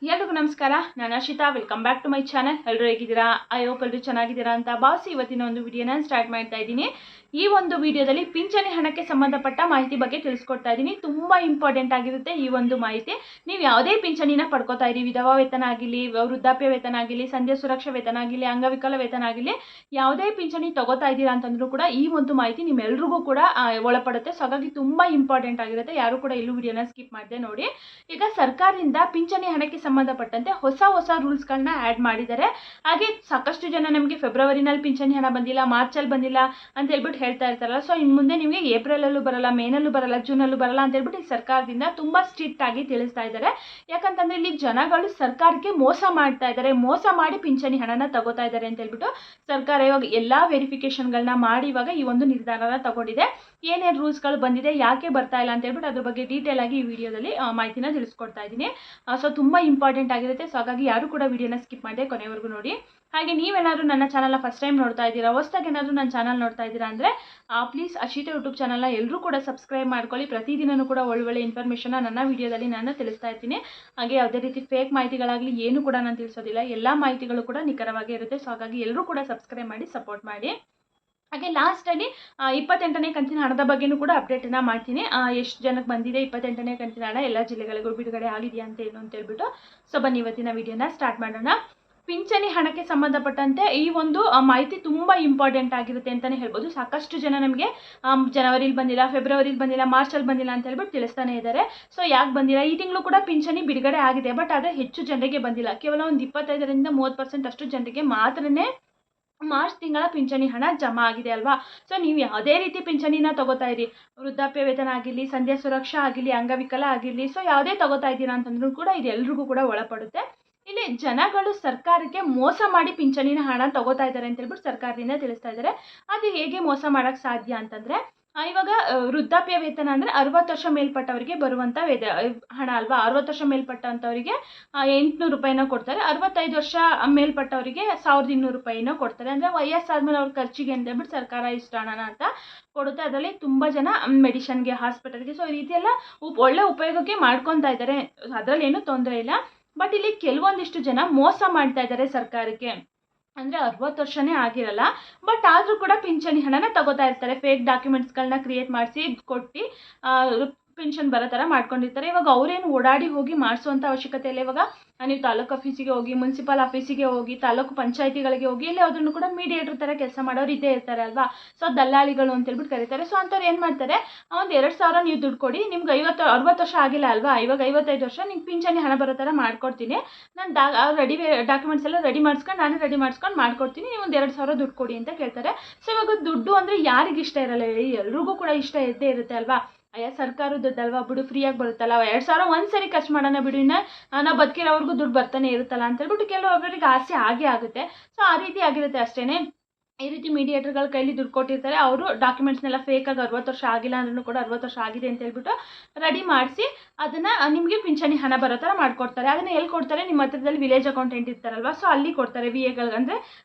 ಎಲ್ರಿಗೂ ನಮಸ್ಕಾರ. ನಾನು Arshitha. Welcome back to my channel. ಎಲ್ಲರೂ ಹೇಗಿದ್ದೀರಾ? ಐ ಹೋಪ್ ಎಲ್ಲರೂ ಚೆನ್ನಾಗಿದ್ದೀರಾ ಅಂತ ಭಾವಿಸಿ ಇವತ್ತಿನ ಒಂದು ವಿಡಿಯೋನ ಸ್ಟಾರ್ಟ್ ಮಾಡ್ತಾ ಇದ್ದೀನಿ. ಈ ಒಂದು ವಿಡಿಯೋದಲ್ಲಿ ಪಿಂಚಣಿ ಹಣಕ್ಕೆ ಸಂಬಂಧಪಟ್ಟ ಮಾಹಿತಿ ಬಗ್ಗೆ ತಿಳಿಸ್ಕೊಡ್ತಾ ಇದ್ದೀನಿ. ತುಂಬ ಇಂಪಾರ್ಟೆಂಟ್ ಆಗಿರುತ್ತೆ ಈ ಒಂದು ಮಾಹಿತಿ. ನೀವು ಯಾವುದೇ ಪಿಂಚಣಿನ ಪಡ್ಕೋತಾ ಇರಿ, ವಿಧವಾ ವೇತನ ಆಗಿರಲಿ, ವೃದ್ಧಾಪ್ಯ ವೇತನ ಆಗಿರಲಿ, ಸಂಧ್ಯಾ ಸುರಕ್ಷಾ ವೇತನ ಆಗಿರಲಿ, ಅಂಗವಿಕಲ ವೇತನ ಆಗಿರಲಿ, ಯಾವುದೇ ಪಿಂಚಣಿ ತಗೋತಾ ಇದ್ದೀರಾ ಅಂತಂದ್ರೂ ಕೂಡ ಈ ಒಂದು ಮಾಹಿತಿ ನಿಮ್ಮೆಲ್ರಿಗೂ ಕೂಡ ಒಳಪಡುತ್ತೆ. ಸೊ ಹಾಗಾಗಿ ತುಂಬ ಇಂಪಾರ್ಟೆಂಟ್ ಆಗಿರುತ್ತೆ. ಯಾರು ಕೂಡ ಎಲ್ಲೂ ವಿಡಿಯೋನ ಸ್ಕಿಪ್ ಮಾಡದೆ ನೋಡಿ. ಈಗ ಸರ್ಕಾರದಿಂದ ಪಿಂಚಣಿ ಹಣಕ್ಕೆ ಸಂಬಂಧಪಟ್ಟಂತೆ ಹೊಸ ರೂಲ್ಸ್ಗಳನ್ನ ಆ್ಯಡ್ ಮಾಡಿದ್ದಾರೆ. ಹಾಗೆ ಸಾಕಷ್ಟು ಜನ ನಮಗೆ ಫೆಬ್ರವರಿನಲ್ಲಿ ಪಿಂಚಣಿ ಹಣ ಬಂದಿಲ್ಲ, ಮಾರ್ಚಲ್ಲಿ ಬಂದಿಲ್ಲ ಅಂತ ಹೇಳ್ಬಿಟ್ಟು ಹೇಳ್ತಾ ಇರ್ತಾರಲ್ಲ. ಸೊ ಇನ್ನು ಮುಂದೆ ನಿಮಗೆ ಏಪ್ರಿಲಲ್ಲೂ ಬರಲ್ಲ, ಮೇನಲ್ಲೂ ಬರಲ್ಲ, ಜೂನಲ್ಲೂ ಬರಲ್ಲ ಅಂತ ಹೇಳ್ಬಿಟ್ಟು ಈ ಸರ್ಕಾರದಿಂದ ತುಂಬ ಸ್ಟ್ರಿಕ್ಟ್ ಆಗಿ ತಿಳಿಸ್ತಾ ಇದ್ದಾರೆ. ಯಾಕಂತಂದ್ರೆ ಇಲ್ಲಿ ಜನಗಳು ಸರ್ಕಾರಕ್ಕೆ ಮೋಸ ಮಾಡ್ತಾ ಇದ್ದಾರೆ, ಮೋಸ ಮಾಡಿ ಪಿಂಚಣಿ ಹಣನ ತಗೋತಾ ಇದ್ದಾರೆ ಅಂತ ಹೇಳ್ಬಿಟ್ಟು ಸರ್ಕಾರ ಇವಾಗ ಎಲ್ಲಾ ವೆರಿಫಿಕೇಶನ್ಗಳನ್ನ ಮಾಡಿ ಇವಾಗ ಈ ಒಂದು ನಿರ್ಧಾರನ ತಗೊಂಡಿದೆ. ಏನೇನು ರೂಲ್ಸ್ಗಳು ಬಂದಿದೆ, ಯಾಕೆ ಬರ್ತಾ ಇಲ್ಲ ಅಂತ ಹೇಳ್ಬಿಟ್ಟು ಅದ್ರ ಬಗ್ಗೆ ಡೀಟೇಲ್ ಆಗಿ ಈ ವಿಡಿಯೋದಲ್ಲಿ ಮಾಹಿತಿನ ತಿಳಿಸ್ಕೊಡ್ತಾ ಇದ್ದೀನಿ. ಸೊ ತುಂಬ ಇಂಪಾರ್ಟೆಂಟ್ ಆಗಿರುತ್ತೆ. ಸೊ ಹಾಗಾಗಿ ಯಾರು ಕೂಡ ವಿಡಿಯೋನ ಸ್ಕಿಪ್ ಮಾಡದೆ ಕೊನೆವರೆಗೂ ನೋಡಿ. ಹಾಗೆ ನೀವೇನಾದರೂ ನನ್ನ ಚಾನಲ್ನ ಫಸ್ಟ್ ಟೈಮ್ ನೋಡ್ತಾ ಇದ್ದೀರಾ, ಹೊಸದಾಗಿ ಏನಾದರೂ ನನ್ನ ಚಾನಲ್ ನೋಡ್ತಾ ಇದ್ದೀರಾ ಅಂದರೆ ಪ್ಲೀಸ್ ಅರ್ಷಿತಾ ಯೂಟ್ಯೂಬ್ ಚಾನಲ್ನ ಎಲ್ಲರೂ ಕೂಡ ಸಬ್ಸ್ಕ್ರೈಬ್ ಮಾಡ್ಕೊಳ್ಳಿ. ಪ್ರತಿದಿನವೂ ಕೂಡ ಒಳ್ಳೆ ಇನ್ಫಾರ್ಮೇಷನ್ನ ನನ್ನ ವಿಡಿಯೋದಲ್ಲಿ ನಾನು ತಿಳಿಸ್ತಾ ಇರ್ತೀನಿ. ಹಾಗೆ ಯಾವುದೇ ರೀತಿ ಫೇಕ್ ಮಾಹಿತಿಗಳಾಗಲಿ ಏನು ಕೂಡ ನಾನು ತಿಳಿಸೋದಿಲ್ಲ, ಎಲ್ಲ ಮಾಹಿತಿಗಳು ಕೂಡ ನಿಖರವಾಗಿ ಇರುತ್ತೆ. ಸೊ ಹಾಗಾಗಿ ಎಲ್ಲರೂ ಕೂಡ ಸಬ್ಸ್ಕ್ರೈಬ್ ಮಾಡಿ ಸಪೋರ್ಟ್ ಮಾಡಿ. ಹಾಗೆ ಲಾಸ್ಟಲ್ಲಿ 28ನೇ ಕಂತಿನ ಹಣದ ಬಗ್ಗೆಯೂ ಕೂಡ ಅಪ್ಡೇಟನ್ನು ಮಾಡ್ತೀನಿ. ಎಷ್ಟು ಜನಕ್ಕೆ ಬಂದಿದೆ 28ನೇ ಕಂತಿನ ಹಣ, ಎಲ್ಲ ಜಿಲ್ಲೆಗಳಿಗೂ ಬಿಡುಗಡೆ ಆಗಿದೆಯಾ ಅಂತ ಏನು ಅಂತ ಹೇಳ್ಬಿಟ್ಟು. ಸೊ ಬನ್ನಿ ಇವತ್ತಿನ ವಿಡಿಯೋನ ಸ್ಟಾರ್ಟ್ ಮಾಡೋಣ. ಪಿಂಚಣಿ ಹಣಕ್ಕೆ ಸಂಬಂಧಪಟ್ಟಂತೆ ಈ ಒಂದು ಮಾಹಿತಿ ತುಂಬ ಇಂಪಾರ್ಟೆಂಟ್ ಆಗಿರುತ್ತೆ ಅಂತಲೇ ಹೇಳ್ಬೋದು. ಸಾಕಷ್ಟು ಜನ ನಮಗೆ ಜನವರಿಲಿ ಬಂದಿಲ್ಲ, ಫೆಬ್ರವರಿಲಿ ಬಂದಿಲ್ಲ, ಮಾರ್ಚಲ್ಲಿ ಬಂದಿಲ್ಲ ಅಂತ ಹೇಳ್ಬಿಟ್ಟು ತಿಳಿಸ್ತಾನೆ ಇದ್ದಾರೆ. ಸೊ ಯಾಕೆ ಬಂದಿಲ್ಲ? ಈ ತಿಂಗಳು ಕೂಡ ಪಿಂಚಣಿ ಬಿಡುಗಡೆ ಆಗಿದೆ, ಬಟ್ ಆದರೆ ಹೆಚ್ಚು ಜನರಿಗೆ ಬಂದಿಲ್ಲ. ಕೇವಲ ಒಂದು 25ರಿಂದ 30% ಅಷ್ಟು ಜನರಿಗೆ ಮಾತ್ರನೇ ಮಾರ್ಚ್ ತಿಂಗಳ ಪಿಂಚಣಿ ಹಣ ಜಮಾ ಆಗಿದೆ ಅಲ್ವಾ. ಸೊ ನೀವು ಯಾವುದೇ ರೀತಿ ಪಿಂಚಣಿನ ತಗೋತಾ ಇರಿ, ವೃದ್ಧಾಪ್ಯ ವೇತನ ಆಗಿರಲಿ, ಸಂಧ್ಯಾ ಸುರಕ್ಷಾ ಆಗಿರಲಿ, ಅಂಗವಿಕಲ ಆಗಿರಲಿ, ಸೊ ಯಾವುದೇ ತಗೋತಾ ಇದ್ದೀರಾ ಅಂತಂದ್ರೂ ಕೂಡ ಇದು ಎಲ್ರಿಗೂ ಕೂಡ ಒಳಪಡುತ್ತೆ. ಇಲ್ಲಿ ಜನಗಳು ಸರ್ಕಾರಕ್ಕೆ ಮೋಸ ಮಾಡಿ ಪಿಂಚಣಿನ ಹಣ ತಗೋತಾ ಇದ್ದಾರೆ ಅಂತ ಹೇಳ್ಬಿಟ್ಟು ಸರ್ಕಾರದಿಂದ ತಿಳಿಸ್ತಾ ಇದ್ದಾರೆ. ಅದು ಹೇಗೆ ಮೋಸ ಮಾಡೋಕ್ಕೆ ಸಾಧ್ಯ ಅಂತಂದರೆ, ಇವಾಗ ವೃದ್ಧಾಪ್ಯ ವೇತನ ಅಂದರೆ 60 ವರ್ಷ ಮೇಲ್ಪಟ್ಟವರಿಗೆ ಬರುವಂಥ ಹಣ ಅಲ್ವಾ. 60 ವರ್ಷ ಮೇಲ್ಪಟ್ಟಂಥವರಿಗೆ 800 ರೂಪಾಯಿನ ಕೊಡ್ತಾರೆ. 65 ವರ್ಷ ಮೇಲ್ಪಟ್ಟವರಿಗೆ 1200 ರೂಪಾಯಿನ ಕೊಡ್ತಾರೆ. ಅಂದರೆ ವಯಸ್ಸಾದ್ಮೇಲೆ ಅವ್ರ ಖರ್ಚಿಗೆ ಅಂತ ಹೇಳ್ಬಿಟ್ಟು ಸರ್ಕಾರ ಇಷ್ಟು ಹಣನ ಅಂತ ಕೊಡುತ್ತೆ. ಅದರಲ್ಲಿ ತುಂಬ ಜನ ಮೆಡಿಷನ್ಗೆ, ಹಾಸ್ಪಿಟಲ್ಗೆ, ಸೊ ಈ ರೀತಿ ಎಲ್ಲ ಒಳ್ಳೆ ಉಪಯೋಗಕ್ಕೆ ಮಾಡ್ಕೊತಾ ಇದ್ದಾರೆ. ಅದರಲ್ಲಿ ಏನೂ ತೊಂದರೆ ಇಲ್ಲ. ಬಟ್ ಇಲ್ಲಿ ಕೆಲವೊಂದಿಷ್ಟು ಜನ ಮೋಸ ಮಾಡ್ತಾ ಇದ್ದಾರೆ ಸರ್ಕಾರಕ್ಕೆ. ಅಂದರೆ 60 ವರ್ಷನೇ ಆಗಿರಲ್ಲ, ಬಟ್ ಆದರೂ ಕೂಡ ಪಿಂಚಣಿ ಹಣನ ತಗೋತಾ ಇರ್ತಾರೆ. ಫೇಕ್ ಡಾಕ್ಯುಮೆಂಟ್ಸ್ಗಳನ್ನ ಕ್ರಿಯೇಟ್ ಮಾಡಿಸಿ ಕೊಟ್ಟು ಪೆನ್ಷನ್ ಬರೋ ಥರ ಮಾಡ್ಕೊಂಡಿರ್ತಾರೆ. ಇವಾಗ ಅವರೇನು ಓಡಾಡಿ ಹೋಗಿ ಮಾಡಿಸುವಂಥ ಅವಶ್ಯಕತೆ ಇಲ್ಲ. ಇವಾಗ ನೀವು ತಾಲೂಕು ಆಫೀಸಿಗೆ ಹೋಗಿ, ಮುನ್ಸಿಪಲ್ ಆಫೀಸಿಗೆ ಹೋಗಿ, ತಾಲೂಕು ಪಂಚಾಯತಿಗಳಿಗೆ ಹೋಗಿ, ಇಲ್ಲಿ ಅದನ್ನು ಕೂಡ ಮೀಡಿಯೇಟರ್ ಥರ ಕೆಲಸ ಮಾಡೋರು ಇದ್ದೇ ಇರ್ತಾರೆ ಅಲ್ವಾ. ಸೊ ದಲ್ಲಾಳಿಗಳು ಅಂತ ಹೇಳ್ಬಿಟ್ಟು ಕರೀತಾರೆ. ಸೊ ಅಂಥವ್ರು ಏನು ಮಾಡ್ತಾರೆ, ಒಂದು 2000 ನೀವು ದುಡ್ಡು ಕೊಡಿ, ನಿಮ್ಗೆ 60 ವರ್ಷ ಆಗಿಲ್ಲ ಅಲ್ವಾ, ಇವಾಗ 55 ವರ್ಷ ನಿಮ್ಗೆ ಪಿಂಚಣಿ ಹಣ ಬರೋ ಥರ ಮಾಡ್ಕೊಡ್ತೀನಿ, ನಾನು ಡಾಕ್ಯುಮೆಂಟ್ಸ್ ಎಲ್ಲ ರೆಡಿ ಮಾಡಿಸ್ಕೊಂಡು ನಾನೇ ರೆಡಿ ಮಾಡಿಸ್ಕೊಂಡು ಮಾಡ್ಕೊಡ್ತೀನಿ, ನೀವು ಒಂದು 2000 ದುಡ್ಡು ಕೊಡಿ ಅಂತ ಕೇಳ್ತಾರೆ. ಸೊ ಇವಾಗ ದುಡ್ಡು ಅಂದರೆ ಯಾರಿಗೆ ಇಷ್ಟ ಇರಲ್ಲ ಹೇಳಿ, ಎಲ್ರಿಗೂ ಕೂಡ ಇಷ್ಟ ಇದ್ದೇ ಇರುತ್ತೆ ಅಲ್ವಾ. ಸರ್ಕಾರದ ದುಡ್ಡಲ್ವಾ ಬಿಡು, ಫ್ರೀಯಾಗಿ ಬರುತ್ತಲ್ಲ, 2000 ಒಂದ್ಸರಿ ಖರ್ಚು ಮಾಡೋಣ ಬಿಡು, ಇನ್ನು ನಾವು ಬದುಕಿರೋವ್ರಿಗೂ ದುಡ್ಡು ಬರ್ತಾನೆ ಇರುತ್ತಲ್ಲ ಅಂತ ಹೇಳ್ಬಿಟ್ಟು ಕೆಲವೊಬ್ಬರಿಗೆ ಆಸೆ ಆಗೇ ಆಗುತ್ತೆ. ಸೊ ಆ ರೀತಿ ಆಗಿರುತ್ತೆ ಅಷ್ಟೇ. ಈ ರೀತಿ ಮೀಡಿಯೇಟರ್ಗಳ ಕೈಲಿ ದುಡ್ಡು ಕೊಟ್ಟಿರ್ತಾರೆ. ಅವರು ಡಾಕ್ಯುಮೆಂಟ್ಸ್ನೆಲ್ಲ ಫೇಕಾಗಿ 60 ವರ್ಷ ಆಗಿಲ್ಲ ಅಂದ್ರೂ ಕೂಡ 60 ವರ್ಷ ಆಗಿದೆ ಅಂತ ಹೇಳ್ಬಿಟ್ಟು ರೆಡಿ ಮಾಡಿಸಿ ಅದನ್ನು ನಿಮಗೆ ಪಿಂಚಣಿ ಹಣ ಬರೋ ಥರ ಮಾಡಿಕೊಡ್ತಾರೆ. ಅದನ್ನು ಎಲ್ಲಿ ಕೊಡ್ತಾರೆ? ನಿಮ್ಮ ಹತ್ರದಲ್ಲಿ ವಿಲೇಜ್ ಅಕೌಂಟೆಂಟ್ ಇರ್ತಾರಲ್ವ, ಸೊ ಅಲ್ಲಿ ಕೊಡ್ತಾರೆ. VAಗಳಿಗೆ ಅಂದರೆ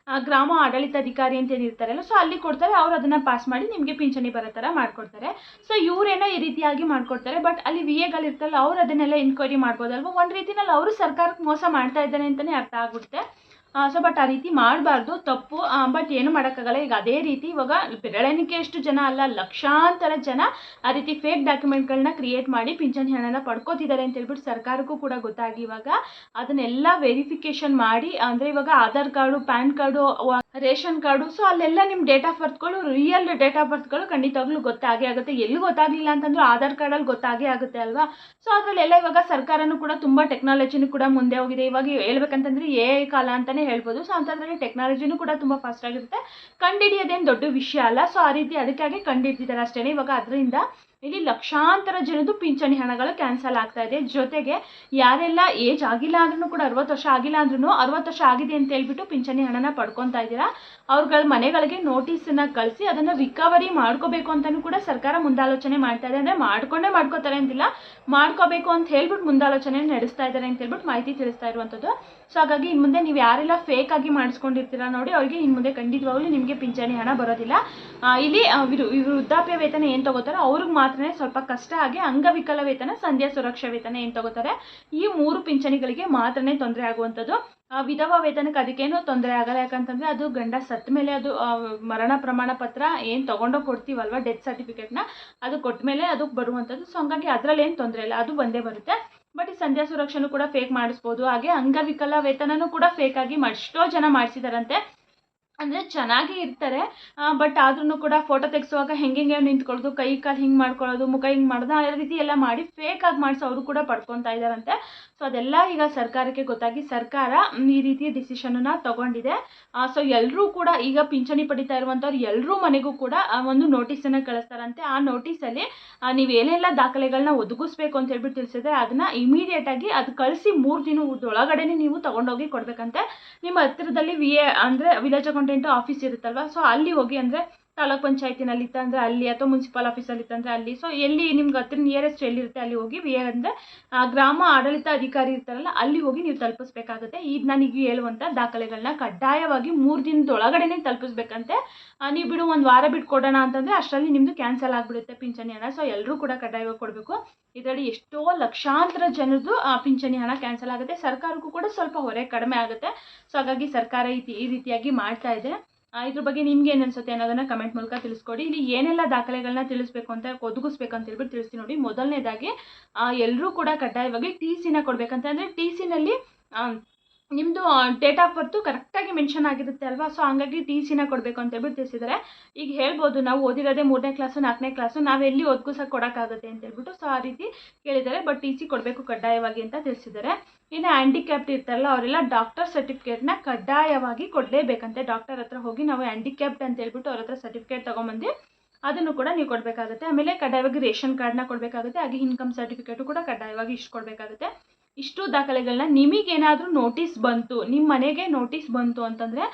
ಗ್ರಾಮ ಆಡಳಿತಾಧಿಕಾರಿ ಅಂತ ಏನಿರ್ತಾರಲ್ಲ, ಸೊ ಅಲ್ಲಿ ಕೊಡ್ತಾರೆ. ಅವ್ರು ಅದನ್ನು ಪಾಸ್ ಮಾಡಿ ನಿಮಗೆ ಪಿಂಚಣಿ ಬರೋ ಥರ ಮಾಡಿಕೊಡ್ತಾರೆ. ಸೊ ಇವರೇನೋ ಈ ರೀತಿಯಾಗಿ ಮಾಡಿಕೊಡ್ತಾರೆ, ಬಟ್ ಅಲ್ಲಿ VAಗಳು ಇರ್ತಾರಲ್ಲ, ಅವ್ರು ಅದನ್ನೆಲ್ಲ ಎನ್ಕ್ವೈರಿ ಮಾಡ್ಬೋದಲ್ವ. ಒಂದು ರೀತಿಯಲ್ಲಿ ಅವರು ಸರ್ಕಾರಕ್ಕೆ ಮೋಸ ಮಾಡ್ತಾ ಇದ್ದಾರೆ ಅಂತಲೇ ಅರ್ಥ ಆಗುತ್ತೆ. ಸೊ ಬಟ್ ಆ ರೀತಿ ಮಾಡಬಾರ್ದು, ತಪ್ಪು. ಬಟ್ ಏನು ಮಾಡೋಕ್ಕಾಗಲ್ಲ. ಈಗ ಅದೇ ರೀತಿ ಇವಾಗ ಬೆರಳೆಣಿಕೆ ಎಷ್ಟು ಜನ ಅಲ್ಲ, ಲಕ್ಷಾಂತರ ಜನ ಆ ರೀತಿ ಫೇಕ್ ಡಾಕ್ಯುಮೆಂಟ್ಗಳನ್ನ ಕ್ರಿಯೇಟ್ ಮಾಡಿ ಪಿಂಚಣಿ ಹಣನ ಪಡ್ಕೋತಿದ್ದಾರೆ ಅಂತ ಹೇಳ್ಬಿಟ್ಟು ಸರ್ಕಾರಕ್ಕೂ ಕೂಡ ಗೊತ್ತಾಗಿ ಇವಾಗ ಅದನ್ನೆಲ್ಲ ವೆರಿಫಿಕೇಷನ್ ಮಾಡಿ, ಅಂದರೆ ಇವಾಗ Aadhaar card, PAN card, ration card, so ಅಲ್ಲೆಲ್ಲ ನಿಮ್ಮ ಡೇಟ್ ಆಫ್ ಬರ್ತ್ಗಳು, ರಿಯಲ್ ಡೇಟ್ ಆಫ್ ಬರ್ತ್ಗಳು ಖಂಡಿತವಾಗ್ಲೂ ಗೊತ್ತಾಗೇ ಆಗುತ್ತೆ. ಎಲ್ಲಿ ಗೊತ್ತಾಗಲಿಲ್ಲ ಅಂತಂದ್ರೂ ಆಧಾರ್ ಕಾರ್ಡಲ್ಲಿ ಗೊತ್ತಾಗೇ ಆಗುತ್ತೆ ಅಲ್ವಾ. ಸೊ ಅದರಲ್ಲೆಲ್ಲ ಇವಾಗ ಸರ್ಕಾರನೂ ಕೂಡ ತುಂಬ ಟೆಕ್ನಾಲಜಿನೂ ಕೂಡ ಮುಂದೆ ಹೋಗಿದೆ. ಇವಾಗ ಹೇಳ್ಬೇಕಂತಂದ್ರೆ AI ಕಾಲ ಅಂತಲೇ ಹೇಳ್ಬೋದು. ಸೊ ಅಂಥದ್ರಲ್ಲಿ ಟೆಕ್ನಾಲಜಿನೂ ಕೂಡ ತುಂಬ ಫಾಸ್ಟ್ ಆಗಿರುತ್ತೆ. ಕಂಡುಹಿಡಿಯೋದೇನು ದೊಡ್ಡ ವಿಷಯ ಅಲ್ಲ. ಸೊ ಆ ರೀತಿ ಅದಕ್ಕಾಗಿ ಕಂಡುಹಿಡಿದಿದ್ದಾರೆ ಅಷ್ಟೇ. ಇವಾಗ ಅದರಿಂದ ಇಲ್ಲಿ ಲಕ್ಷಾಂತರ ಜನದ್ದು ಪಿಂಚಣಿ ಹಣಗಳು ಕ್ಯಾನ್ಸಲ್ ಆಗ್ತಾ ಇದೆ. ಜೊತೆಗೆ ಯಾರೆಲ್ಲ ಏಜ್ ಆಗಿಲ್ಲ ಅಂದ್ರೂ ಕೂಡ 60 ವರ್ಷ ಆಗಿಲ್ಲ ಅಂದ್ರೂ 60 ವರ್ಷ ಆಗಿದೆ ಅಂತ ಹೇಳ್ಬಿಟ್ಟು ಪಿಂಚಣಿ ಹಣನ ಪಡ್ಕೊತಾ ಇದ್ದೀರಾ, ಅವ್ರಗಳ ಮನೆಗಳಿಗೆ ನೋಟಿಸನ್ನ ಕಳಿಸಿ ಅದನ್ನು ರಿಕವರಿ ಮಾಡ್ಕೋಬೇಕು ಅಂತಲೂ ಕೂಡ ಸರ್ಕಾರ ಮುಂದಾಲೋಚನೆ ಮಾಡ್ತಾ ಇದೆ. ಅಂದರೆ ಮಾಡ್ಕೋತಾರೆ ಅಂತಿಲ್ಲ, ಮಾಡ್ಕೋಬೇಕು ಅಂತ ಹೇಳ್ಬಿಟ್ಟು ಮುಂದಾಲೋಚನೆ ನಡೆಸ್ತಾ ಇದ್ದಾರೆ ಅಂತ ಹೇಳ್ಬಿಟ್ಟು ಮಾಹಿತಿ ತಿಳಿಸ್ತಾ ಇರುವಂಥದ್ದು. ಸೊ ಹಾಗಾಗಿ ಇನ್ನು ಮುಂದೆ ನೀವು ಯಾರೆಲ್ಲ ಫೇಕ್ ಆಗಿ ಮಾಡಿಸ್ಕೊಂಡಿರ್ತೀರಾ ನೋಡಿ, ಅವರಿಗೆ ಇನ್ನು ಮುಂದೆ ಖಂಡಿತವಾಗ್ಲೂ ನಿಮಗೆ ಪಿಂಚಣಿ ಹಣ ಬರೋದಿಲ್ಲ. ಇಲ್ಲಿ ವೃದ್ಧಾಪ್ಯ ವೇತನ ಏನು ತಗೋತಾರೋ ಅವ್ರಿಗೆ ಮಾತ್ರ ಮಾತ್ರ ಸ್ವಲ್ಪ ಕಷ್ಟ. ಹಾಗೆ ಅಂಗವಿಕಲ ವೇತನ, ಸಂಧ್ಯಾ ಸುರಕ್ಷಾ ವೇತನ ಏನು ತಗೋತಾರೆ ಈ 3 ಪಿಂಚಣಿಗಳಿಗೆ ಮಾತ್ರನೇ ತೊಂದರೆ ಆಗುವಂಥದ್ದು. ವಿಧವಾ ವೇತನಕ್ಕೆ ಅದಕ್ಕೇನು ತೊಂದರೆ ಆಗಲ್ಲ. ಯಾಕಂತಂದರೆ ಅದು ಗಂಡ ಸತ್ತ ಮೇಲೆ ಅದು ಮರಣ ಪ್ರಮಾಣ ಪತ್ರ ಏನು ತೊಗೊಂಡೋಗಿ ಕೊಡ್ತೀವಲ್ವ, ಡೆತ್ ಸರ್ಟಿಫಿಕೇಟ್ನ, ಅದು ಕೊಟ್ಟ ಮೇಲೆ ಅದಕ್ಕೆ ಬರುವಂಥದ್ದು. ಸೊ ಹಂಗಾಗಿ ಅದರಲ್ಲಿ ಏನು ತೊಂದರೆ ಇಲ್ಲ, ಅದು ಬಂದೇ ಬರುತ್ತೆ. ಬಟ್ ಈ ಸಂಧ್ಯಾ ಸುರಕ್ಷೆನೂ ಕೂಡ ಫೇಕ್ ಮಾಡಿಸ್ಬೋದು. ಹಾಗೆ ಅಂಗವಿಕಲ ವೇತನನೂ ಕೂಡ ಫೇಕಾಗಿ ಎಷ್ಟೋ ಜನ ಮಾಡಿಸಿದಾರಂತೆ. ಅಂದರೆ ಚೆನ್ನಾಗಿ ಇರ್ತಾರೆ, ಬಟ್ ಆದ್ರೂ ಕೂಡ ಫೋಟೋ ತೆಗೆಸುವಾಗ ಹೆಂಗೆ ನಿಂತ್ಕೊಳ್ಳೋದು, ಕೈ ಕಾಲು ಹಿಂಗೆ ಮಾಡ್ಕೊಳ್ಳೋದು, ಮುಖ ಹಿಂಗೆ ಮಾಡೋದು, ಆ ರೀತಿ ಎಲ್ಲ ಮಾಡಿ ಫೇಕಾಗಿ ಮಾಡಿಸಿ ಅವರು ಕೂಡ ಪಡ್ಕೊತಾ ಇದ್ದಾರಂತೆ. ಸೊ ಅದೆಲ್ಲ ಈಗ ಸರ್ಕಾರಕ್ಕೆ ಗೊತ್ತಾಗಿ ಸರ್ಕಾರ ಈ ರೀತಿಯ ಡಿಸಿಷನನ್ನು ತಗೊಂಡಿದೆ. ಸೊ ಎಲ್ಲರೂ ಕೂಡ ಈಗ ಪಿಂಚಣಿ ಪಡಿತಾ ಇರುವಂಥವ್ರು ಎಲ್ಲರೂ ಮನೆಗೂ ಕೂಡ ಒಂದು ನೋಟಿಸನ್ನು ಕಳಿಸ್ತಾರಂತೆ. ಆ ನೋಟಿಸಲ್ಲಿ ನೀವು ಏನೆಲ್ಲ ದಾಖಲೆಗಳನ್ನ ಒದಗಿಸ್ಬೇಕು ಅಂತ ಹೇಳ್ಬಿಟ್ಟು ತಿಳಿಸಿದ್ರೆ ಅದನ್ನು ಇಮಿಡಿಯೇಟಾಗಿ ಅದು ಕಳಿಸಿ 3 ದಿನದೊಳಗಡೆ ನೀವು ತೊಗೊಂಡೋಗಿ ಕೊಡಬೇಕಂತೆ. ನಿಮ್ಮ ಹತ್ತಿರದಲ್ಲಿ ಅಂದರೆ ವಿಲೇಜ್ ಅಕೌಂಟೆಂಟ್ ಆಫೀಸ್ ಇರುತ್ತಲ್ವ, ಸೊ ಅಲ್ಲಿ ಹೋಗಿ, ಅಂದರೆ ತಾಲೂಕ್ ಪಂಚಾಯತಿನಲ್ಲಿ ಇತ್ತಂದರೆ ಅಲ್ಲಿ, ಅಥವಾ ಮುನ್ಸಿಪಲ್ ಆಫೀಸಲ್ಲಿ ಇತ್ತಂದರೆ ಅಲ್ಲಿ, ಸೊ ಎಲ್ಲಿ ನಿಮ್ಗೆ ಹತ್ತಿರ ನಿಯರೆಸ್ಟ್ ಎಲ್ಲಿರುತ್ತೆ ಅಲ್ಲಿ ಹೋಗಿ ಅಂದರೆ ಗ್ರಾಮ ಆಡಳಿತ ಅಧಿಕಾರಿ ಇರ್ತಾರಲ್ಲ ಅಲ್ಲಿ ಹೋಗಿ ನೀವು ತಲುಪಿಸ್ಬೇಕಾಗುತ್ತೆ. ಈಗ ನಾನೀಗ ಹೇಳುವಂಥ ದಾಖಲೆಗಳನ್ನ ಕಡ್ಡಾಯವಾಗಿ 3 ದಿನದೊಳಗಡೆ ತಲುಪಿಸ್ಬೇಕಂತೆ. ನೀವು ಬಿಡು ಒಂದು ವಾರ ಬಿಟ್ಟು ಕೊಡೋಣ ಅಂತಂದರೆ ಅಷ್ಟರಲ್ಲಿ ನಿಮ್ಮದು ಕ್ಯಾನ್ಸಲ್ ಆಗಿಬಿಡುತ್ತೆ ಪಿಂಚಣಿ ಹಣ. ಸೊ ಎಲ್ಲರೂ ಕೂಡ ಕಡ್ಡಾಯವಾಗಿ ಕೊಡಬೇಕು. ಇದರಲ್ಲಿ ಎಷ್ಟೋ ಲಕ್ಷಾಂತರ ಜನರದ್ದು ಪಿಂಚಣಿ ಹಣ ಕ್ಯಾನ್ಸಲ್ ಆಗುತ್ತೆ. ಸರ್ಕಾರಕ್ಕೂ ಕೂಡ ಸ್ವಲ್ಪ ಹೊರೆ ಕಡಿಮೆ ಆಗುತ್ತೆ. ಸೊ ಹಾಗಾಗಿ ಸರ್ಕಾರ ಈ ರೀತಿಯಾಗಿ ಮಾಡ್ತಾ ಇದೆ. ಇದ್ರ ಬಗ್ಗೆ ನಿಮ್ಗೆ ಏನು ಅನ್ಸುತ್ತೆ ಅನ್ನೋದನ್ನ ಕಮೆಂಟ್ ಮೂಲಕ ತಿಳಿಸ್ಕೊಡಿ. ಇಲ್ಲಿ ಏನೆಲ್ಲ ದಾಖಲೆಗಳನ್ನ ತಿಳಿಸ್ಬೇಕು ಅಂತ ಒದಗಿಸ್ಬೇಕು ಅಂತ ಹೇಳ್ಬಿಟ್ಟು ತಿಳಿಸ್ತೀನಿ ನೋಡಿ. ಮೊದಲನೇದಾಗಿ ಎಲ್ಲರೂ ಕೂಡ ಕಡ್ಡಾಯವಾಗಿ TCನ ಕೊಡಬೇಕಂತ. ಅಂದರೆ TCನಲ್ಲಿ ನಿಮ್ಮದು ಡೇಟ್ ಆಫ್ ಬರ್ತು ಕರೆಕ್ಟಾಗಿ ಮೆನ್ಷನ್ ಆಗಿರುತ್ತೆ ಅಲ್ವಾ. ಸೊ ಹಂಗಾಗಿ TCನ ಕೊಡಬೇಕು ಅಂತ ಹೇಳ್ಬಿಟ್ಟು ತಿಳಿಸಿದ್ದಾರೆ. ಈಗ ಹೇಳ್ಬೋದು ನಾವು ಓದಿರೋದೇ 3ನೇ ಕ್ಲಾಸು 4ನೇ ಕ್ಲಾಸು, ನಾವೆಲ್ಲಿ ಒದಗಿಸೋಕೆ ಕೊಡೋಕ್ಕಾಗುತ್ತೆ ಅಂತ ಹೇಳ್ಬಿಟ್ಟು. ಸೊ ಆ ರೀತಿ ಹೇಳಿದ್ದಾರೆ. ಬಟ್ TC ಕೊಡಬೇಕು ಕಡ್ಡಾಯವಾಗಿ ಅಂತ ತಿಳಿಸಿದ್ದಾರೆ. ಇನ್ನು ಹ್ಯಾಂಡಿಕ್ಯಾಪ್ಟ್ ಇರ್ತಾರಲ್ಲ ಅವರೆಲ್ಲ ಡಾಕ್ಟರ್ ಸರ್ಟಿಫಿಕೇಟ್ನ ಕಡ್ಡಾಯವಾಗಿ ಕೊಡಲೇಬೇಕಂತೆ. ಡಾಕ್ಟರ್ ಹತ್ರ ಹೋಗಿ ನಾವು ಹ್ಯಾಂಡಿಕ್ಯಾಪ್ಟ್ ಅಂತ ಹೇಳ್ಬಿಟ್ಟು ಅವ್ರ ಹತ್ರ ಸರ್ಟಿಫಿಕೇಟ್ ತೊಗೊಂಬಂದು ಅದನ್ನು ಕೂಡ ನೀವು ಕೊಡಬೇಕಾಗುತ್ತೆ. ಆಮೇಲೆ ಕಡ್ಡಾಯವಾಗಿ ರೇಷನ್ ಕಾರ್ಡ್ನ ಕೊಡಬೇಕಾಗುತ್ತೆ. ಹಾಗೆ ಇನ್ಕಮ್ ಸರ್ಟಿಫಿಕೇಟು ಕೂಡ ಕಡ್ಡಾಯವಾಗಿ ಇಷ್ಟು ಕೊಡಬೇಕಾಗುತ್ತೆ. ಇಷ್ಟು ದಾಖಲೆಗಳನ್ನ ನಿಮಗೇನಾದರೂ ನೋಟಿಸ್ ಬಂತು, ನಿಮ್ಮ ಮನೆಗೆ ನೋಟಿಸ್ ಬಂತು ಅಂತಂದರೆ,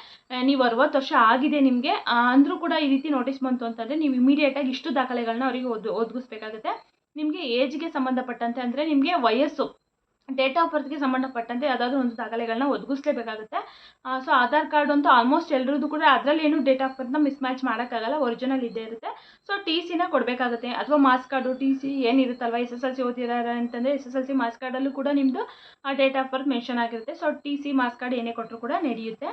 ನೀವು 60 ವರ್ಷ ಆಗಿದೆ ನಿಮಗೆ ಅಂದರೂ ಕೂಡ ಈ ರೀತಿ ನೋಟಿಸ್ ಬಂತು ಅಂತಂದರೆ ನೀವು ಇಮಿಡಿಯೇಟಾಗಿ ಇಷ್ಟು ದಾಖಲೆಗಳನ್ನ ಅವರಿಗೆ ಒದಗಿಸ್ಬೇಕಾಗುತ್ತೆ. ನಿಮಗೆ ಏಜ್ಗೆ ಸಂಬಂಧಪಟ್ಟಂತೆ, ಅಂದರೆ ನಿಮಗೆ ವಯಸ್ಸು, ಡೇಟ್ ಆಫ್ ಬರ್ತ್ಗೆ ಸಂಬಂಧಪಟ್ಟಂತೆ ಯಾವುದಾದ್ರೂ ಒಂದು ದಾಖಲೆಗಳನ್ನ ಒದಗಿಸ್ಲೇಬೇಕಾಗುತ್ತೆ. ಸೊ ಆಧಾರ್ ಕಾರ್ಡ್ ಅಂತೂ ಆಲ್ಮೋಸ್ಟ್ ಎಲ್ಲರದ್ದು ಕೂಡ ಅದರಲ್ಲಿ ಏನು ಡೇಟ್ ಆಫ್ ಬರ್ತ್ನ ಮಿಸ್ ಮ್ಯಾಚ್ ಮಾಡೋಕ್ಕಾಗಲ್ಲ, ಒರಿಜಿನಲ್ ಇದ್ದೇ ಇರುತ್ತೆ. ಸೊ TCನ ಕೊಡಬೇಕಾಗುತ್ತೆ. ಅಥವಾ ಮಾಸ್ ಕಾರ್ಡು, TC ಏನಿರುತ್ತಲ್ವ, SSLC ಓದಿದ್ದಾರೆ ಅಂತಂದರೆ SSLC ಮಾಸ್ ಕಾರ್ಡಲ್ಲೂ ಕೂಡ ನಿಮ್ಮದು ಡೇಟ್ ಆಫ್ ಬರ್ತ್ ಮೆನ್ಷನ್ ಆಗಿರುತ್ತೆ. ಸೊ TC ಮಾಸ್ ಕಾರ್ಡ್ ಏನೇ ಕೊಟ್ಟರು ಕೂಡ ನಡೆಯುತ್ತೆ.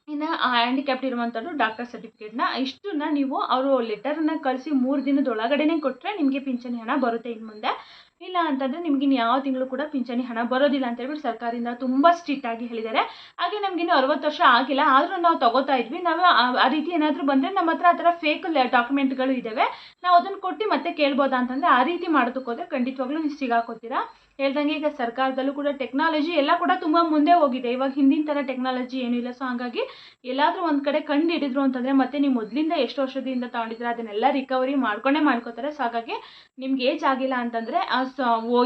ಇನ್ನು ಹ್ಯಾಂಡಿಕ್ಯಾಪ್ಟ್ ಇರುವಂಥದ್ದು ಡಾಕ್ಟರ್ ಸರ್ಟಿಫಿಕೇಟ್ನ ಇಷ್ಟನ್ನ ನೀವು ಅವರು ಲೆಟರನ್ನು ಕಳಿಸಿ 3 ದಿನದೊಳಗಡೆ ಕೊಟ್ಟರೆ ನಿಮಗೆ ಪಿಂಚಣಿ ಹಣ ಬರುತ್ತೆ ಇನ್ನು ಮುಂದೆ. ಇಲ್ಲ ಅಂತಂದರೆ ನಿಮ್ಗೆ ಯಾವ ತಿಂಗಳು ಕೂಡ ಪಿಂಚಣಿ ಹಣ ಬರೋದಿಲ್ಲ ಅಂತ ಹೇಳ್ಬಿಟ್ಟು ಸರ್ಕಾರದಿಂದ ತುಂಬ ಸ್ಟ್ರಿಕ್ಟ್ ಆಗಿ ಹೇಳಿದ್ದಾರೆ. ಹಾಗೆ ನಮಗಿನ್ನೂ 60 ವರ್ಷ ಆಗಿಲ್ಲ, ಆದರೂ ನಾವು ತಗೋತಾ ಇದ್ವಿ. ನಾವು ಆ ರೀತಿ ಏನಾದರೂ ಬಂದರೆ ನಮ್ಮ ಹತ್ರ ಆ ಥರ ಫೇಕ್ ಡಾಕ್ಯುಮೆಂಟ್ಗಳು ಇದ್ದಾವೆ, ನಾವು ಅದನ್ನು ಕೊಟ್ಟು ಮತ್ತೆ ಕೇಳ್ಬೋದಾ ಅಂತಂದರೆ ಆ ರೀತಿ ಮಾಡೋದಕ್ಕೋದ್ರೆ ಖಂಡಿತವಾಗ್ಲೂ ನೀವು ಸಿಗಾಕೋತೀರಾ. ಹೇಳ್ದಂಗೆ ಈಗ ಸರ್ಕಾರದಲ್ಲೂ ಕೂಡ ಟೆಕ್ನಾಲಜಿ ಎಲ್ಲ ಕೂಡ ತುಂಬ ಮುಂದೆ ಹೋಗಿದೆ. ಇವಾಗ ಹಿಂದಿನ ಥರ ಟೆಕ್ನಾಲಜಿ ಏನೂ ಇಲ್ಲ. ಸೊ ಹಾಗಾಗಿ ಎಲ್ಲಾದರೂ ಒಂದು ಕಡೆ ಕಂಡು ಹಿಡಿದ್ರು ಅಂತಂದರೆ ಮತ್ತೆ ನೀವು ಮೊದಲಿಂದ ಎಷ್ಟು ವರ್ಷದಿಂದ ತಗೊಂಡಿದ್ರೆ ಅದನ್ನೆಲ್ಲ ರಿಕವರಿ ಮಾಡ್ಕೋತಾರೆ. ಸೊ ಹಾಗಾಗಿ ನಿಮ್ಗೆ ಏಜ್ ಆಗಿಲ್ಲ ಅಂತಂದರೆ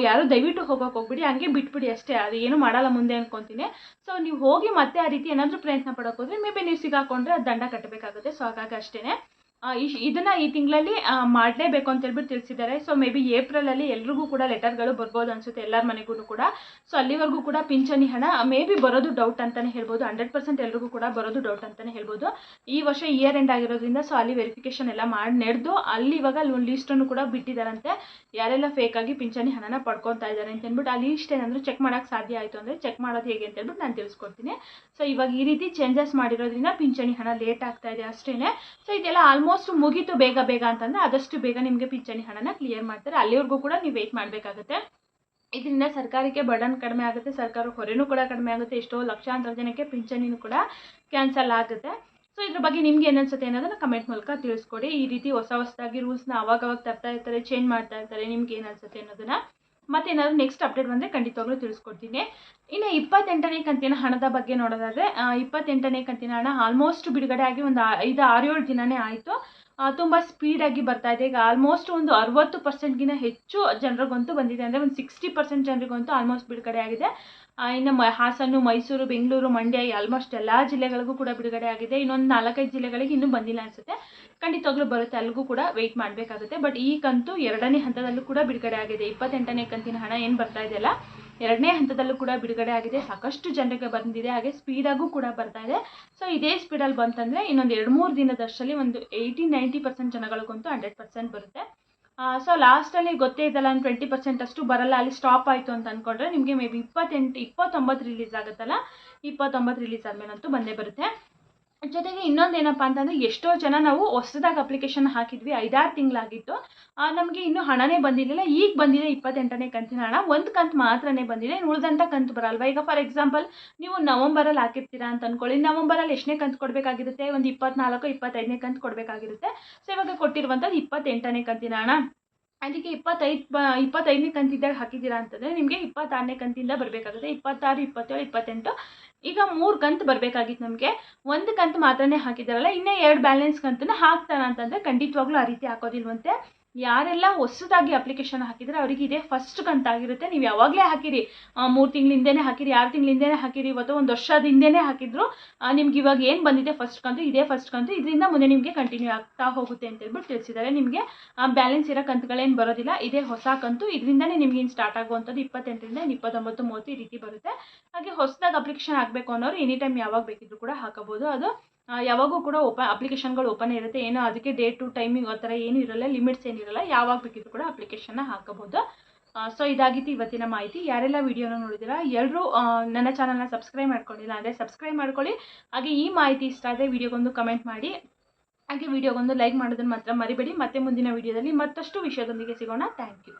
ಯಾರು ದಯವಿಟ್ಟು ಹೋಗ್ಬಿಡಿ, ಹಂಗೆ ಬಿಟ್ಬಿಡಿ ಅಷ್ಟೇ. ಅದು ಏನು ಮಾಡಲ್ಲ ಮುಂದೆ ಅನ್ಕೊತೀನಿ. ಸೊ ನೀವು ಹೋಗಿ ಮತ್ತೆ ಆ ರೀತಿ ಏನಾದರೂ ಪ್ರಯತ್ನ ಪಡೋಕೆ ಹೋದರೆ ಮೇ ಬಿ ನೀವು ಸಿಗಾಕೊಂಡ್ರೆ ಅದು ದಂಡ ಕಟ್ಟಬೇಕಾಗುತ್ತೆ. ಸೊ ಹಾಗಾಗಿ ಅಷ್ಟೇ ಇದನ್ನು ಈ ತಿಂಗಳಲ್ಲಿ ಮಾಡಲೇಬೇಕು ಅಂತ ಹೇಳ್ಬಿಟ್ಟು ತಿಳಿಸಿದ್ದಾರೆ. ಸೊ ಮೇ ಬಿ ಏಪ್ರಿಲಲ್ಲಿ ಎಲ್ರಿಗೂ ಕೂಡ ಲೆಟರ್ಗಳು ಬರ್ಬೋದು ಅನಿಸುತ್ತೆ, ಎಲ್ಲರ ಮನೆಗೂ ಕೂಡ. ಸೊ ಅಲ್ಲಿವರೆಗೂ ಕೂಡ ಪಿಂಚಣಿ ಹಣ ಮೇ ಬಿ ಬರೋದು ಡೌಟ್ ಅಂತಲೇ ಹೇಳ್ಬೋದು. 100% ಎಲ್ರಿಗೂ ಕೂಡ ಬರೋದು ಡೌಟ್ ಅಂತಲೇ ಹೇಳ್ಬೋದು. ಈ ವರ್ಷ ಇಯರ್ ಎಂಡ್ ಆಗಿರೋದ್ರಿಂದ ಸೊ ಅಲ್ಲಿ ವೆರಿಫಿಕೇಷನ್ ಎಲ್ಲ ಮಾಡಿ ನಡೆದು ಅಲ್ಲಿ ಇವಾಗ ಲೀಸ್ಟನ್ನು ಕೂಡ ಬಿಟ್ಟಿದ್ದಾರಂತೆ. ಯಾರೆಲ್ಲ ಫೇಕಾಗಿ ಪಿಂಚಣಿ ಹಣನ ಪಡ್ಕೊತಾ ಇದ್ದಾರೆ ಅಂತ ಅಂದ್ಬಿಟ್ಟು ಆ ಲೀಸ್ಟ್ ಏನಾದರೂ ಚೆಕ್ ಮಾಡೋಕ್ಕೆ ಸಾಧ್ಯ ಆಯಿತು ಅಂದರೆ ಚೆಕ್ ಮಾಡೋದು ಹೇಗೆ ಅಂತ ಹೇಳ್ಬಿಟ್ಟು ನಾನು ತಿಳಿಸ್ಕೊಡ್ತೀನಿ. ಸೊ ಇವಾಗ ಈ ರೀತಿ ಚೇಂಜಸ್ ಮಾಡಿರೋದ್ರಿಂದ ಪಿಂಚಣಿ ಹಣ ಲೇಟ್ ಆಗ್ತಾ ಇದೆ ಅಷ್ಟೇ. ಸೊ ಇದೆಲ್ಲ ಆಲ್ಮೋಸ್ಟ್ ಮುಗೀತು ಬೇಗ ಅಂತಂದರೆ ಆದಷ್ಟು ಬೇಗ ನಿಮಗೆ ಪಿಂಚಣಿ ಹಣನ ಕ್ಲಿಯರ್ ಮಾಡ್ತಾರೆ. ಅಲ್ಲಿವರೆಗೂ ಕೂಡ ನೀವು ವೆಯ್ಟ್ ಮಾಡಬೇಕಾಗುತ್ತೆ. ಇದರಿಂದ ಸರ್ಕಾರಕ್ಕೆ ಬರ್ಡನ್ ಕಡಿಮೆ ಆಗುತ್ತೆ, ಸರ್ಕಾರ ಹೊರೆನೂ ಕೂಡ ಕಡಿಮೆ ಆಗುತ್ತೆ. ಎಷ್ಟೋ ಲಕ್ಷಾಂತರ ಜನಕ್ಕೆ ಪಿಂಚಣಿನೂ ಕೂಡ ಕ್ಯಾನ್ಸಲ್ ಆಗುತ್ತೆ. ಸೊ ಇದ್ರ ಬಗ್ಗೆ ನಿಮ್ಗೆ ಏನು ಅನ್ಸುತ್ತೆ ಅನ್ನೋದನ್ನ ಕಮೆಂಟ್ ಮೂಲಕ ತಿಳಿಸ್ಕೊಡಿ. ಈ ರೀತಿ ಹೊಸದಾಗಿ ರೂಲ್ಸ್ನ ಅವಾಗ ತರ್ತಾ ಇರ್ತಾರೆ, ಚೇಂಜ್ ಮಾಡ್ತಾ ಇರ್ತಾರೆ. ನಿಮ್ಗೆ ಏನು ಅನ್ಸುತ್ತೆ ಅನ್ನೋದನ್ನ ಮತ್ತೇನಾದರೂ ನೆಕ್ಸ್ಟ್ ಅಪ್ಡೇಟ್ ಬಂದರೆ ಖಂಡಿತವಾಗ್ಲೂ ತಿಳಿಸ್ಕೊಡ್ತೀನಿ. ಇನ್ನು 28ನೇ ಕಂತಿನ ಹಣದ ಬಗ್ಗೆ ನೋಡೋದಾದರೆ 28ನೇ ಕಂತಿನ ಹಣ ಆಲ್ಮೋಸ್ಟ್ ಬಿಡುಗಡೆ ಆಗಿ ಒಂದು 5-6-7 ದಿನವೇ ಆಯಿತು. ತುಂಬ ಸ್ಪೀಡಾಗಿ ಬರ್ತಾ ಇದೆ. ಈಗ ಆಲ್ಮೋಸ್ಟ್ ಒಂದು 60%ಗಿಂತ ಹೆಚ್ಚು ಜನರಿಗಂತೂ ಬಂದಿದೆ. ಅಂದರೆ ಒಂದು 60% ಜನರಿಗಂತೂ ಆಲ್ಮೋಸ್ಟ್ ಬಿಡುಗಡೆ ಆಗಿದೆ. ಇನ್ನು ಹಾಸನ, ಮೈಸೂರು, ಬೆಂಗಳೂರು, ಮಂಡ್ಯ ಆಲ್ಮೋಸ್ಟ್ ಎಲ್ಲ ಜಿಲ್ಲೆಗಳಿಗೂ ಕೂಡ ಬಿಡುಗಡೆ ಆಗಿದೆ. ಇನ್ನೊಂದು 4-5 ಜಿಲ್ಲೆಗಳಿಗೆ ಇನ್ನೂ ಬಂದಿಲ್ಲ ಅನಿಸುತ್ತೆ. ಖಂಡಿತವಾಗ್ಲೂ ಬರುತ್ತೆ, ಅಲ್ಲಿಗೂ ಕೂಡ ವೆಯ್ಟ್ ಮಾಡಬೇಕಾಗುತ್ತೆ. ಬಟ್ ಈ ಕಂತು 2ನೇ ಹಂತದಲ್ಲೂ ಕೂಡ ಬಿಡುಗಡೆ ಆಗಿದೆ. 28ನೇ ಕಂತಿನ ಹಣ ಏನು ಬರ್ತಾ ಇದೆಯಲ್ಲ 2ನೇ ಹಂತದಲ್ಲೂ ಕೂಡ ಬಿಡುಗಡೆ ಆಗಿದೆ. ಸಾಕಷ್ಟು ಜನರಿಗೆ ಬಂದಿದೆ, ಹಾಗೆ ಸ್ಪೀಡಾಗೂ ಕೂಡ ಬರ್ತಾ ಇದೆ. ಸೊ ಇದೇ ಸ್ಪೀಡಲ್ಲಿ ಬಂತಂದರೆ ಇನ್ನೊಂದು 2-3 ದಿನದಷ್ಟರಲ್ಲಿ ಒಂದು 80-90% ಜನಗಳಿಗಂತೂ 100% ಬರುತ್ತೆ. ಸೊ ಲಾಸ್ಟಲ್ಲಿ ಗೊತ್ತೇ ಇದಲ್ಲ, 20% ಅಷ್ಟು ಬರಲ್ಲ, ಅಲ್ಲಿ ಸ್ಟಾಪ್ ಆಯಿತು ಅಂತ ಅಂದ್ಕೊಂಡ್ರೆ ನಿಮಗೆ ಮೇ ಬಿ 29 ರಿಲೀಸ್ ಆಗುತ್ತಲ್ಲ, 29 ರಿಲೀಸ್ ಆದಮೇಲಂತೂ ಬಂದೇ ಬರುತ್ತೆ. ಜೊತೆಗೆ ಇನ್ನೊಂದು ಏನಪ್ಪ ಅಂತಂದರೆ, ಎಷ್ಟೋ ಜನ ನಾವು ಹೊಸದಾಗಿ ಅಪ್ಲಿಕೇಶನ್ ಹಾಕಿದ್ವಿ, 5-6 ತಿಂಗಳಾಗಿತ್ತು, ನಮಗೆ ಇನ್ನೂ ಹಣನೇ ಬಂದಿರಲಿಲ್ಲ. ಈಗ ಬಂದಿದೆ 28ನೇ ಕಂತಿನ ಹಣ. ಒಂದು ಕಂತು ಮಾತ್ರನೇ ಬಂದಿದೆ, ಉಳಿದಂಥ ಕಂತು ಬರಲ್ವಾ? ಈಗ ಫಾರ್ ಎಕ್ಸಾಂಪಲ್ ನೀವು ನವಂಬರಲ್ಲಿ ಹಾಕಿರ್ತೀರಾ ಅಂತ ಅಂದ್ಕೊಳ್ಳಿ, ನವಂಬರಲ್ಲಿ ಎಷ್ಟನೇ ಕಂತು ಕೊಡಬೇಕಾಗಿರುತ್ತೆ? ಒಂದು 24-25ನೇ ಕಂತು ಕೊಡಬೇಕಾಗಿರುತ್ತೆ. ಸೊ ಇವಾಗ ಕೊಟ್ಟಿರುವಂಥದ್ದು 28ನೇ ಕಂತಿನ ಹಣ. ಅದಕ್ಕೆ 25ನೇ ಕಂತಿದ್ದಾಗ ಹಾಕಿದ್ದೀರಾ ಅಂತಂದರೆ ನಿಮಗೆ 26ನೇ ಕಂತಿಂದ ಬರಬೇಕಾಗುತ್ತೆ. 26, 27, 28 ಈಗ 3 ಕಂತು ಬರಬೇಕಾಗಿತ್ತು ನಮಗೆ. ಒಂದು ಕಂತು ಮಾತ್ರನೇ ಹಾಕಿದ್ದಾರಲ್ಲ, ಇನ್ನೂ 2 ಬ್ಯಾಲೆನ್ಸ್ ಕಂತನ್ನ ಹಾಕ್ತಾರ ಅಂತಂದರೆ ಖಂಡಿತವಾಗ್ಲೂ ಆ ರೀತಿ ಹಾಕೋದಿಲ್ವಂತೆ. ಯಾರೆಲ್ಲ ಹೊಸದಾಗಿ ಅಪ್ಲಿಕೇಶನ್ ಹಾಕಿದರೆ ಅವರಿಗೆ ಇದೇ ಫಸ್ಟ್ ಕಂತಾಗಿರುತ್ತೆ. ನೀವು ಯಾವಾಗಲೇ ಹಾಕಿರಿ, 3 ತಿಂಗಳ ಹಿಂದೆನೇ ಹಾಕಿರಿ, 6 ತಿಂಗಳ ಹಿಂದೆನೇ ಹಾಕಿರಿ, ಇವತ್ತು 1 ವರ್ಷದ ಹಿಂದೆನೇ ಹಾಕಿದ್ರು, ನಿಮ್ಗೆ ಇವಾಗ ಏನು ಬಂದಿದೆ ಫಸ್ಟ್ ಕಂತು, ಇದೇ ಫಸ್ಟ್ ಕಂತು, ಇದರಿಂದ ಮುಂದೆ ನಿಮಗೆ ಕಂಟಿನ್ಯೂ ಆಗ್ತಾ ಹೋಗುತ್ತೆ ಅಂತ ಹೇಳ್ಬಿಟ್ಟು ತಿಳಿಸಿದ್ದಾರೆ. ನಿಮಗೆ ಬ್ಯಾಲೆನ್ಸ್ ಇರೋ ಕಂತುಗಳೇನು ಬರೋದಿಲ್ಲ, ಇದೇ ಹೊಸ ಕಂತು, ಇದರಿಂದನೇ ನಿಮ್ಗೆ ಇನ್ನು ಸ್ಟಾರ್ಟ್ ಆಗುವಂಥದ್ದು 28ರಿಂದ 29, 30 ಈ ರೀತಿ ಬರುತ್ತೆ. ಹಾಗೆ ಹೊಸದಾಗಿ ಅಪ್ಲಿಕೇಶನ್ ಆಗಬೇಕು ಅನ್ನೋರು ಎನಿ ಟೈಮ್ ಯಾವಾಗ ಬೇಕಿದ್ರು ಕೂಡ ಹಾಕೋಬೋದು. ಅದು ಯಾವಾಗೂ ಕೂಡ ಅಪ್ಲಿಕೇಶನ್ಗಳು ಓಪನ್ ಇರುತ್ತೆ, ಏನೋ ಅದಕ್ಕೆ ಡೇಟು ಟೈಮಿಂಗ್ ಆ ಥರ ಏನೂ ಇರಲ್ಲ, ಲಿಮಿಟ್ಸ್ ಏನಿರಲ್ಲ, ಯಾವಾಗ ಬೇಕಿದ್ರು ಕೂಡ ಅಪ್ಲಿಕೇಶನ್ನ ಹಾಕೋಬೋದು. ಸೊ ಇದಾಗಿತ್ತು ಇವತ್ತಿನ ಮಾಹಿತಿ. ಯಾರೆಲ್ಲ ವಿಡಿಯೋನ ನೋಡಿದ್ದೀರಾ ಎಲ್ಲರೂ ನನ್ನ ಚಾನಲ್ನ ಸಬ್ಸ್ಕ್ರೈಬ್ ಮಾಡ್ಕೊಂಡಿಲ್ಲ ಅಂದರೆ ಸಬ್ಸ್ಕ್ರೈಬ್ ಮಾಡ್ಕೊಳ್ಳಿ. ಹಾಗೆ ಈ ಮಾಹಿತಿ ಇಷ್ಟ ಆದರೆ ವಿಡಿಯೋಗೊಂದು ಕಮೆಂಟ್ ಮಾಡಿ, ಹಾಗೆ ವಿಡಿಯೋಗೊಂದು ಲೈಕ್ ಮಾಡೋದನ್ನು ಮಾತ್ರ ಮರಿಬೇಡಿ. ಮತ್ತೆ ಮುಂದಿನ ವಿಡಿಯೋದಲ್ಲಿ ಮತ್ತಷ್ಟು ವಿಷಯದೊಂದಿಗೆ ಸಿಗೋಣ. Thank you.